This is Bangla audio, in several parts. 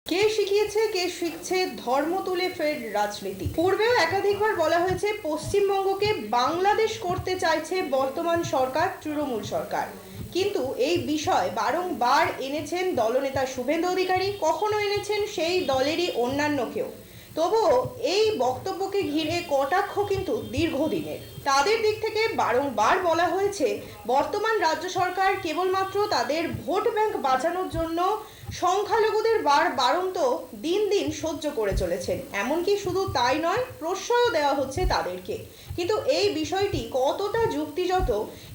কে শিখিয়েছে কে শিখছে ধর্ম তুলে ফের রাজনীতি। পূর্বেও একাধিকবার বলা হয়েছে পশ্চিমবঙ্গকে বাংলাদেশ করতে চাইছে বর্তমান সরকার, তৃণমূল সরকার। কিন্তু এই বিষয় বারংবার এনেছেন দলনেতা শুভেন্দু অধিকারী, কখনো এনেছেন সেই দলেরই অন্যান্য কেউ। তবুও এই বক্তব্যকে ঘিরে কটাক্ষ কিন্তু দীর্ঘদিনের। তাদের দিক থেকে বারংবার বলা হয়েছে বর্তমান রাজ্য সরকার কেবলমাত্র তাদের ভোট ব্যাংক বাঁচানোর জন্য সংখ্যালঘুদের বারন্ত দিন দিন সহ্য করে চলেছেন। এমনকি শুধু তাই নয়, প্রশ্রয়ও দেওয়া হচ্ছে তাদেরকে। কিন্তু এই বিষয়টি কতটা যুক্তিযুক্ত,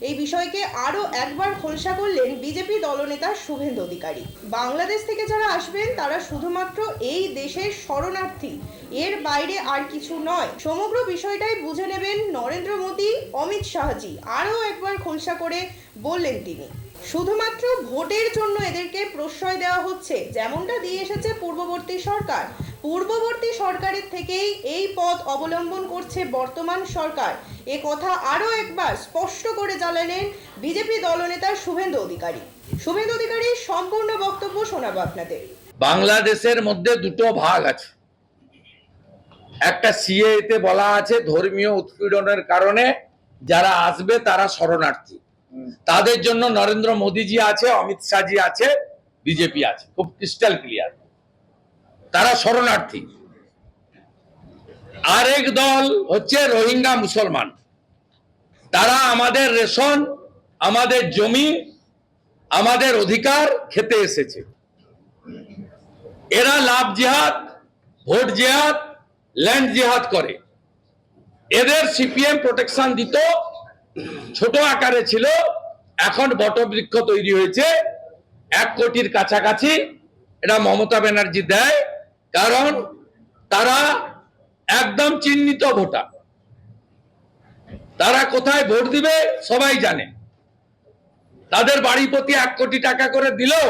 এই বিষয়কে আরও একবার খোলসা করলেন বিজেপি দলনেতা শুভেন্দু অধিকারী। বাংলাদেশ থেকে যারা আসবেন তারা শুধুমাত্র এই দেশের শরণার্থী, এর বাইরে আর কিছু নয়। সমগ্র বিষয়টাই বুঝে নেবেন নরেন্দ্র মোদী, অমিত শাহজি, আরও একবার খোলসা করে বললেন তিনি। শুধুমাত্র ভোটের জন্য এদেরকে প্রশ্রয় দেওয়া হচ্ছে, যেমনটা দিয়ে এসেছে পূর্ববর্তী সরকার। পূর্ববর্তী সরকারের থেকেই এই পথ অবলম্বন করছে বর্তমান সরকার। এ কথা আরও একবার স্পষ্ট করে জানালেন বিজেপি দলনেতা শুভেন্দু অধিকারী। শুভেন্দু অধিকারীর সম্পূর্ণ বক্তব্য শোনাবো আপনাদের। বাংলাদেশের মধ্যে দুটো ভাগ আছে। একটা সিএতে বলা আছে ধর্মীয় উৎপীড়নের কারণে যারা আসবে তারা শরণার্থী, তাদের জন্য নরেন্দ্র মোদীজি আছে, অমিত শাহজি আছে, বিজেপি আছে, খুব ক্রিস্টাল ক্লিয়ার, তারা শরণার্থী। আরেক দল হচ্ছে রোহিঙ্গা মুসলমান, তারা আমাদের রেশন, আমাদের জমি, আমাদের অধিকার খেতে এসেছে। এরা লাভ জিহাদ, ভোট জিহাদ, ল্যান্ড জিহাদ করে। এদের সিপিএম প্রোটেকশন দিত, ছোট আকারে ছিল, এখন বটবৃক্ষ তৈরি হয়েছে 1 কোটির কাছাকাছি। এটা মমতা ব্যানার্জি দেয়, কারণ তারা একদম চিহ্নিত ভোটার। তারা কোথায় ভোট দিবে সবাই জানে। তাদের বাড়ি প্রতি 1 কোটি টাকা করে দিলেও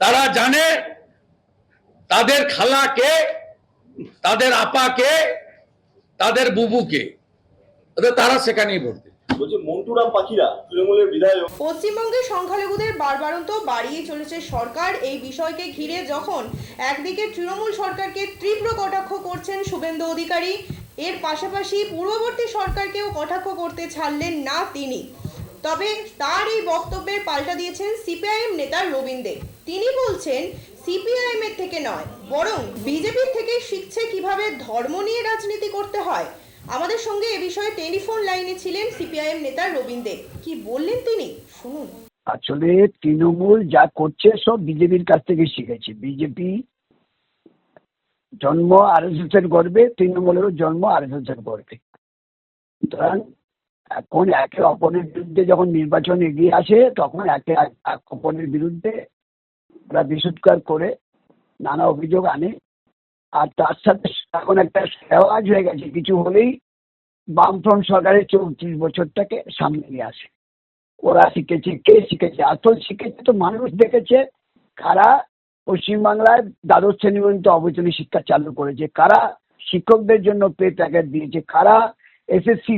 তারা জানে তাদের খালাকে, তাদের আপাকে, তাদের বুবুকে, তারা সেখানেই ভোট দেবে। পশ্চিমবঙ্গে সংখ্যালঘুদের বারবারন্ত বাড়িয়ে চলেছে সরকার। এই বিষয়কে ঘিরে যখন একদিকে তৃণমূল সরকারকে তীব্র কটাক্ষ করছেন শুভেন্দু অধিকারী, এর পাশাপাশি পূর্ববর্তী সরকারকেও কটাক্ষ করতে ছাড়লেন না তিনি। তবে তার এই বক্তব্যের পাল্টা দিয়েছেন সিপিআইএম নেতা রবীন দে। তিনি বলছেন সিপিআইএম এর থেকে নয়, বরং বিজেপির থেকে শিখছে কিভাবে ধর্ম নিয়ে রাজনীতি করতে হয়। আমাদের সঙ্গে এ বিষয়ে টেলিফোন লাইনে ছিলেন সিপিআইএম নেতা রবীন দে। কি বললেন তিনি শুনুন। আসলে তৃণমূল যা করছে সব বিজেপির কাছ থেকে শিখেছে। বিজেপি জন্ম আরএসএস এর গর্বে, তৃণমূলেরও জন্ম আরএসএস এর গর্বে। সুতরাং এখন একে অপরের বিরুদ্ধে যখন নির্বাচন এগিয়ে আসে তখন একে অপরের বিরুদ্ধে ওরা বিষোৎকার করে নানা অভিযোগ আনে। আর তার সাথে এখন একটা রেওয়াজ হয়ে গেছে, কিছু হলেই বামফ্রন্ট সরকারের 34 বছরটাকে সামনে নিয়ে আসে। ওরা শিখেছে, কে শিখেছে? আসল শিখেছে তো মানুষ দেখেছে। কারা পশ্চিমবাংলায় দ্বাদশ শ্রেণী পর্যন্ত অবৈতনিক শিক্ষা চালু করেছে, কারা শিক্ষকদের জন্য পে প্যাকেট দিয়েছে, কারা এসএসসি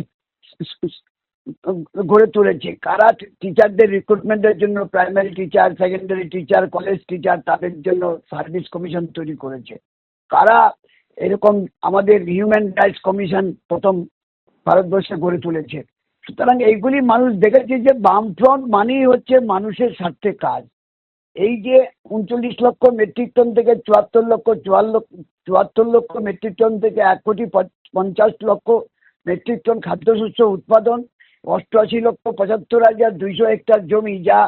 গড়ে তুলেছে, কারা টিচারদের রিক্রুটমেন্টের জন্য primary teacher, secondary teacher, college teacher তাদের জন্য সার্ভিস কমিশন তৈরি করেছে, কারা এরকম আমাদের হিউম্যান রাইটস কমিশন প্রথম ভারতবর্ষে গড়ে তুলেছে। সুতরাং এইগুলি মানুষ দেখেছে যে বামফ্রন্ট মানেই হচ্ছে মানুষের স্বার্থে কাজ। এই যে 39 লক্ষ মেট্রিক টন থেকে 74 লক্ষ মেট্রিক টন থেকে 1,50,00,000 মেট্রিক টন খাদ্যশস্য উৎপাদন, 88,75,200 হেক্টর জমি, যা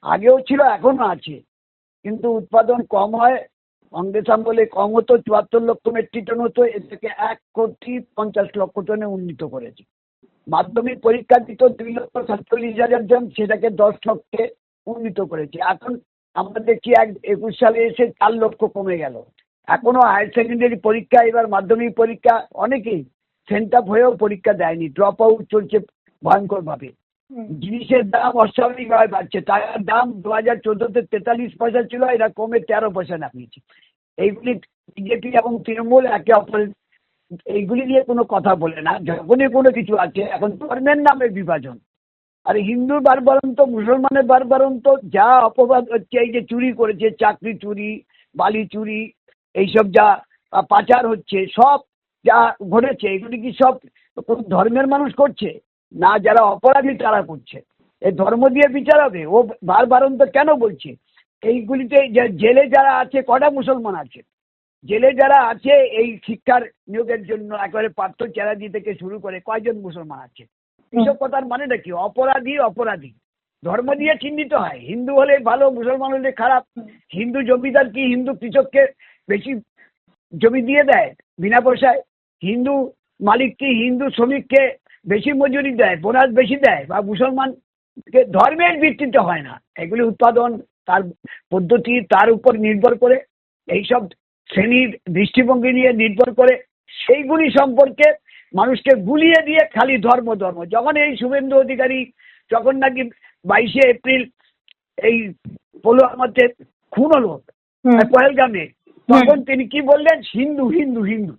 আগেও ছিল এখনো আছে, কিন্তু উৎপাদন কম হয়। কংগ্রেস আমলে কম হতো, 74 লক্ষ মেট্রিক টন হতো, এ থেকে 1,50,00,000 টনে উন্নীত করেছে। মাধ্যমিক পরীক্ষা দিত 2,47,000 জন, সেটাকে 10 লক্ষে উন্নীত করেছে। এখন আমরা দেখছি 21 সালে এসে 4 লক্ষ কমে গেল। এখনো হায়ার সেকেন্ডারি পরীক্ষা, এবার মাধ্যমিক পরীক্ষা অনেকেই সেন্টাপ হয়েও পরীক্ষা দেয়নি, ড্রপ আউট চলছে ভয়ঙ্কর ভাবে। জিনিসের দাম অস্বাভাবিকভাবে বাড়ছে। টাকার দাম 2014-তে 43 পয়সা ছিল, এরা কমে 13 পয়সা নামিয়েছে। এইগুলি বিজেপি এবং তৃণমূল একে অপরের এইগুলি নিয়ে কোনো কথা বলে না। যখনই কোনো কিছু আছে, এখন ধর্মের নামে বিভাজন, আর হিন্দুর বারবারন্ত, মুসলমানের বারবারন্ত, যা অপবাদ হচ্ছে, এই যে চুরি করেছে, চাকরি চুরি, বালি চুরি এইসব যা পাচার হচ্ছে, সব যা ঘটেছে, এগুলি কি সব কোন ধর্মের মানুষ করছে? না, যারা অপরাধী তারা করছে। এই ধর্ম দিয়ে বিচার হবে? ও বারবারন্ত কেন বলছে? এইগুলিতে জেলে যারা আছে, কটা মুসলমান আছে? জেলে যারা আছে এই শিক্ষার নিয়োগের জন্য একেবারে পার্থ চ্যাটার্জি থেকে শুরু করে কয়জন মুসলমান আছে? এইসব কথার মানেটা কি? অপরাধী অপরাধী ধর্ম দিয়ে চিহ্নিত হয়। হিন্দু হলে ভালো, মুসলমান হলে খারাপ। হিন্দু জমিদার কি হিন্দু কৃষককে বেশি জমি দিয়ে দেয় বিনা পয়সায়? হিন্দু মালিক কি হিন্দু শ্রমিককে বেশি মজুরি দেয়, বোনাস বেশি দেয়? বা মুসলমানকে ধর্মের ভিত্তিতে হয় না। এগুলি উৎপাদন, তার পদ্ধতি, তার উপর নির্ভর করে, এইসব শ্রেণীর দৃষ্টিভঙ্গি নিয়ে নির্ভর করে, সেইগুলি সম্পর্কে মানুষকে গুলিয়ে দিয়ে খালি ধর্ম ধর্ম। যখন এই শুভেন্দু অধিকারী যখন নাকি 22শে এপ্রিল এই পুলওয়ামাতে খুন হলো পহেলগামে, তখন তিনি কি বললেন? হিন্দু হিন্দু হিন্দু।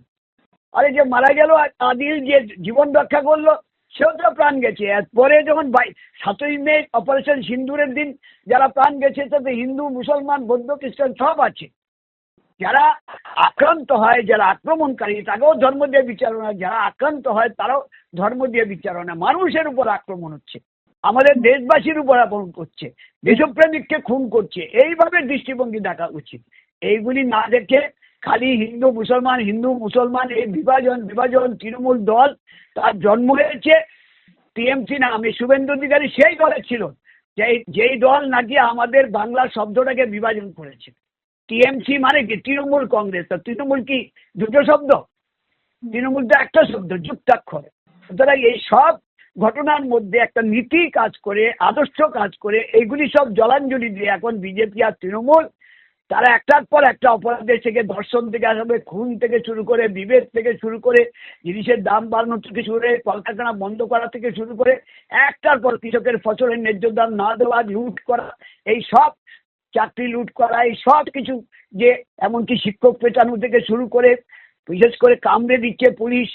আরে যে মারা গেল আদিল, যে জীবন রক্ষা করলো, সেও তো প্রাণ গেছে। এরপরে যখন 7ই মে অপারেশন সিন্দুরের দিন যারা প্রাণ গেছে তাতে হিন্দু, মুসলমান, বৌদ্ধ, খ্রিস্টান সব আছে। যারা আক্রান্ত হয়, যারা আক্রমণকারী, তাকেও ধর্ম দিয়ে বিচারণা, যারা আক্রান্ত হয় তারাও ধর্ম দিয়ে বিচারণা। মানুষের উপর আক্রমণ হচ্ছে, আমাদের দেশবাসীর উপর আক্রমণ করছে, দেশপ্রেমিককে খুন করছে। এইভাবে দৃষ্টিভঙ্গি দেখা উচিত। এইগুলি না দেখে খালি হিন্দু মুসলমান হিন্দু মুসলমান এই বিভাজন বিভাজন, তৃণমূল দল তার জন্ম হয়েছে টিএমসি নামে। শুভেন্দু অধিকারী সেই দলে ছিল যেই দল নাকি আমাদের বাংলা শব্দটাকে বিভাজন করেছে। টিএমসি মানে কি? তৃণমূল কংগ্রেস। তো তৃণমূল কি দুটো শব্দ? তৃণমূল তো একটা শব্দ, যুক্তাক্ষর। সুতরাং এই সব ঘটনার মধ্যে একটা নীতি কাজ করে, আদর্শ কাজ করে, এইগুলি সব জলাঞ্জলি দিয়ে এখন বিজেপি আর তৃণমূল তারা একটার পর একটা অপরাধের থেকে, ধর্ষণ থেকে আসবে, খুন থেকে শুরু করে, বিভেদ থেকে শুরু করে, জিনিসের দাম বাড়ানো থেকে শুরু করে, কলকারখানা বন্ধ করা থেকে শুরু করে, একটার পর কৃষকের ফসলের ন্যায্য দাম না দেওয়া, লুট করা, এই সব চাকরি লুট করা, এই সব কিছু, যে এমনকি শিক্ষক পেটানো থেকে শুরু করে, বিশেষ করে কামড়ে দিচ্ছে পুলিশ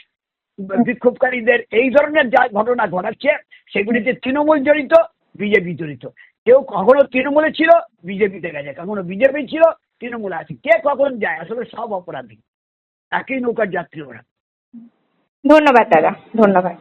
বিক্ষোভকারীদের, এই ধরনের যা ঘটনা ঘটাচ্ছে সেগুলিতে তৃণমূল জড়িত, বিজেপি জড়িত। কেউ কখনো তৃণমূলে ছিল, বিজেপিতে গেছে, কখনো বিজেপি ছিল, তৃণমূলে আছে। কে কখন যায়? আসলে সব অপরাধী, একই নৌকার যাত্রী ওরা। ধন্যবাদ দাদা, ধন্যবাদ।